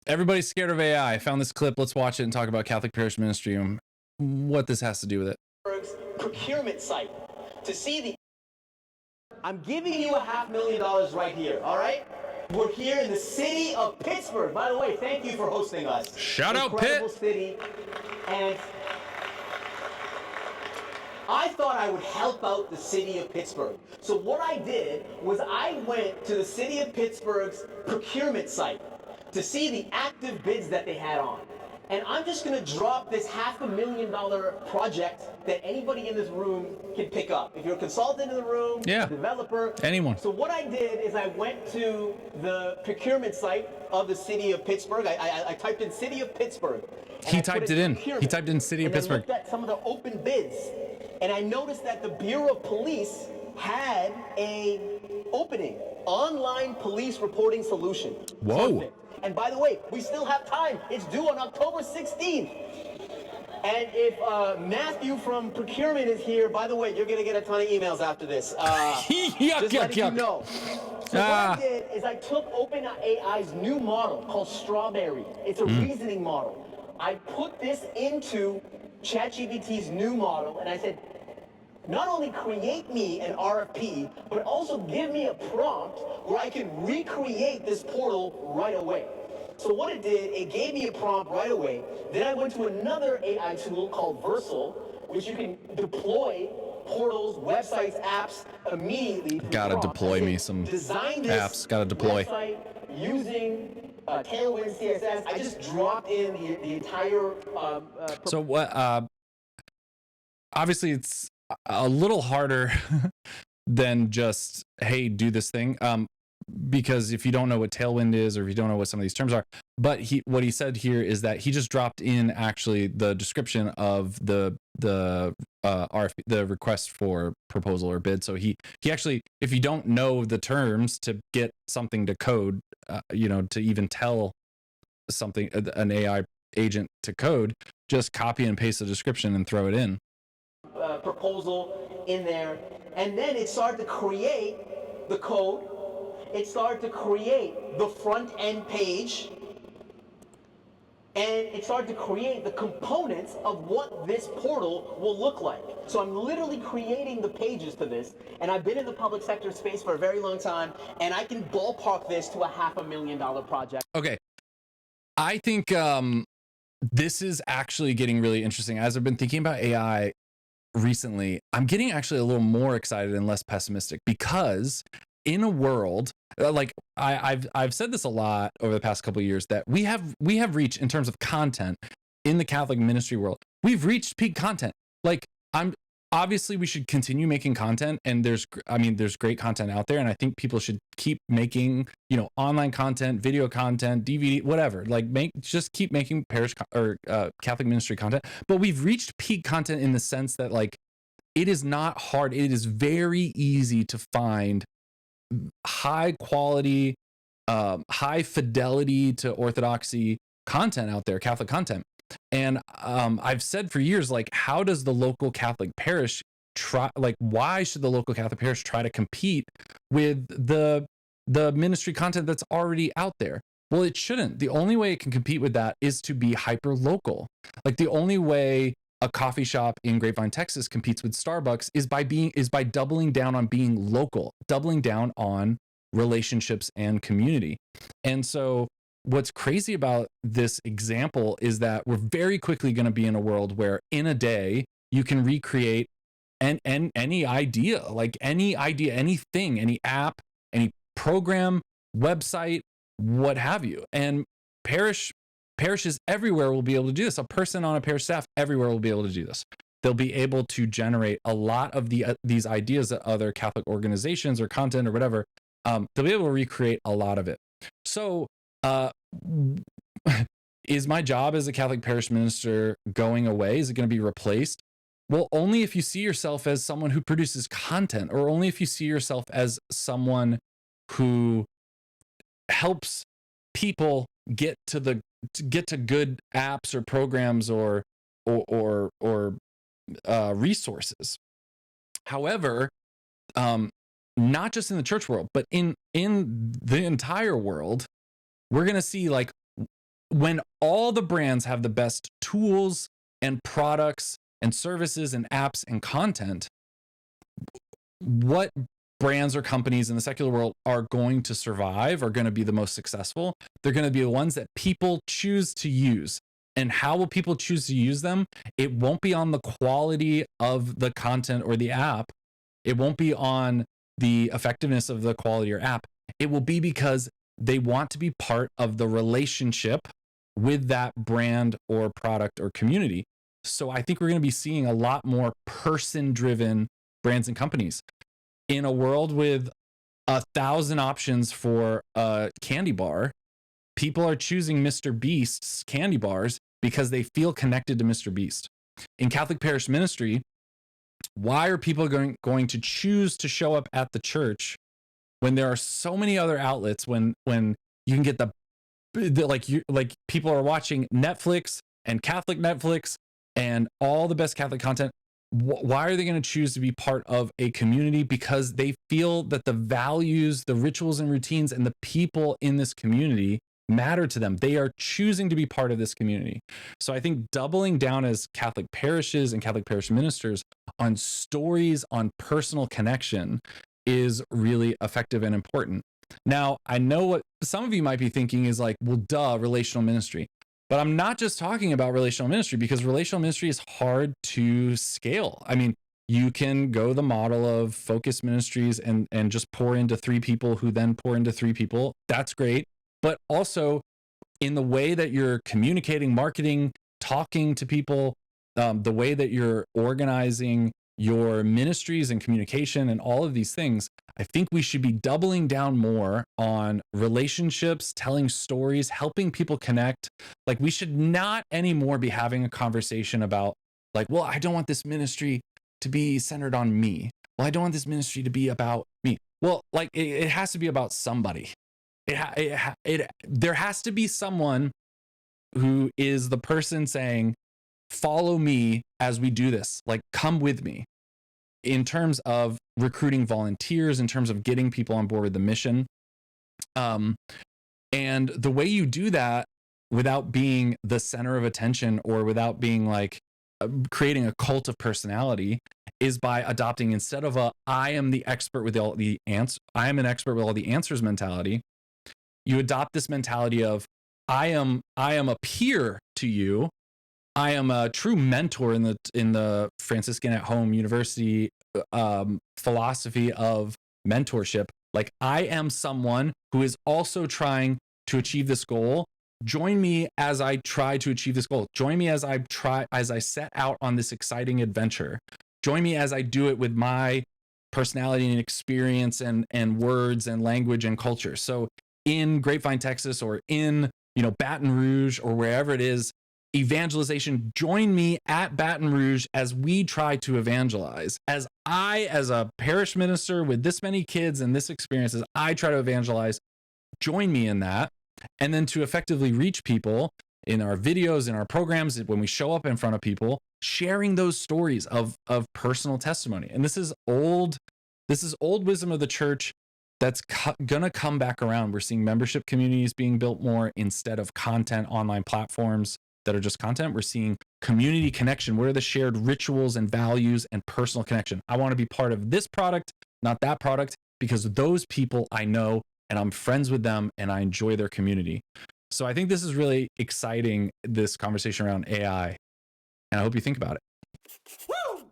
Everybody's scared of AI. I found this clip. Let's watch it and talk about Catholic Parish Ministry and what this has to do with it. Procurement site to see the. I'm giving you $500,000 right here, all right? We're here in the city of Pittsburgh. By the way, thank you for hosting us. Shout out, Incredible Pitt. city. And I thought I would help out the city of Pittsburgh. So what I did was I went to the city of Pittsburgh's procurement site to see the active bids that they had on. And I'm just gonna drop this $500,000 project that anybody in this room can pick up. If you're a consultant in the room, yeah, a developer, anyone. So what I did is I went to the procurement site of the city of Pittsburgh. I typed in city of Pittsburgh. He typed it in. He typed in city of Pittsburgh. And I looked at some of the open bids, and I noticed that the Bureau of Police had a opening, online police reporting solution. Whoa. Perfect. And by the way, we still have time. It's due on October 16th. And if Matthew from procurement is here, by the way, you're going to get a ton of emails after this. Just letting you know. So what I did is I took OpenAI's new model called Strawberry. It's a reasoning model. I put this into ChatGPT's new model, and I said, not only create me an RFP, but also give me a prompt where I can recreate this portal right away. So what it did, it gave me a prompt right away. Then I went to another AI tool called Versal, which you can deploy portals, websites, apps immediately. Gotta deploy me some apps. Gotta deploy. Website using Tailwind CSS. I just dropped in the entire. So what? Obviously, it's a little harder than just, hey, do this thing, because if you don't know what Tailwind is, or if you don't know what some of these terms are, but what he said here is that he just dropped in actually the description of the RFP, the request for proposal or bid. So he actually, if you don't know the terms to get something to code, to even tell something, an AI agent to code, just copy and paste the description and throw it in. Proposal in there, and then it started to create the code. It started to create the front end page, and it started to create the components of what this portal will look like. So I'm literally creating the pages for this, and I've been in the public sector space for a very long time, and I can ballpark this to a $500,000 project. Okay, I think this is actually getting really interesting. As I've been thinking about AI recently, I'm getting actually a little more excited and less pessimistic, because in a world like I've said this a lot over the past couple of years, that we have reached, in terms of content in the Catholic ministry world, we've reached peak content. Like, obviously we should continue making content, and there's great content out there, and I think people should keep making, online content, video content, DVD, whatever, like just keep making parish or Catholic ministry content. But we've reached peak content in the sense that, like, it is not hard. It is very easy to find high quality, high fidelity to orthodoxy content out there, Catholic content. And I've said for years, like, how does the local Catholic parish why should the local Catholic parish try to compete with the ministry content that's already out there? Well, it shouldn't. The only way it can compete with that is to be hyper local. Like, the only way a coffee shop in Grapevine, Texas competes with Starbucks is by doubling down on being local, doubling down on relationships and community. And so what's crazy about this example is that we're very quickly going to be in a world where in a day you can recreate any idea, anything, any app, any program, website, what have you. And parishes everywhere will be able to do this. A person on a parish staff everywhere will be able to do this. They'll be able to generate a lot of these ideas that other Catholic organizations or content or whatever, they'll be able to recreate a lot of it. So is my job as a Catholic parish minister going away? Is it going to be replaced? Well, only if you see yourself as someone who produces content, or only if you see yourself as someone who helps people get to good apps or programs or resources. However, not just in the church world, but in the entire world, we're going to see, like, when all the brands have the best tools and products and services and apps and content, what brands or companies in the secular world are going to survive, are going to be the most successful? They're going to be the ones that people choose to use. And how will people choose to use them? It won't be on the quality of the content or the app. It won't be on the effectiveness of the quality or app. It will be because they want to be part of the relationship with that brand or product or community. So I think we're going to be seeing a lot more person-driven brands and companies. In a world with 1,000 options for a candy bar, people are choosing Mr. Beast's candy bars because they feel connected to Mr. Beast. In Catholic Parish Ministry, why are people going to choose to show up at the church when there are so many other outlets, when you can get the like people are watching Netflix and Catholic Netflix and all the best Catholic content? Why are they going to choose to be part of a community? Because they feel that the values, the rituals and routines, and the people in this community matter to them. They are choosing to be part of this community. So I think doubling down as Catholic parishes and Catholic parish ministers on stories, on personal connection, is really effective and important. Now, I know what some of you might be thinking is like, well, duh, relational ministry. But I'm not just talking about relational ministry, because relational ministry is hard to scale. I mean, you can go the model of focus ministries and just pour into 3 people who then pour into 3 people. That's great. But also in the way that you're communicating, marketing, talking to people, the way that you're organizing your ministries and communication and all of these things, I think we should be doubling down more on relationships, telling stories, helping people connect. Like, we should not anymore be having a conversation about like, well, I don't want this ministry to be centered on me. Well, I don't want this ministry to be about me. Well, like it has to be about somebody. There has to be someone who is the person saying, follow me as we do this, like come with me, in terms of recruiting volunteers, in terms of getting people on board with the mission. And the way you do that without being the center of attention or without being like creating a cult of personality is by adopting, instead of I am the expert with all the answers, I am an expert with all the answers mentality, you adopt this mentality of I am a peer to you. I am a true mentor in the Franciscan at Home University philosophy of mentorship. Like, I am someone who is also trying to achieve this goal. Join me as I try to achieve this goal. Join me as I set out on this exciting adventure. Join me as I do it with my personality and experience and words and language and culture. So in Grapevine, Texas, or in Baton Rouge, or wherever it is, evangelization, join me at Baton Rouge as we try to evangelize. As a parish minister with this many kids and this experience, as I try to evangelize, join me in that. And then to effectively reach people in our videos, in our programs, when we show up in front of people, sharing those stories of personal testimony. And this is old wisdom of the church that's gonna come back around. We're seeing membership communities being built more instead of content online platforms that are just content. We're seeing community connection. What are the shared rituals and values and personal connection? I want to be part of this product, not that product, because those people I know and I'm friends with them and I enjoy their community. So I think this is really exciting, this conversation around AI, and I hope you think about it. Woo!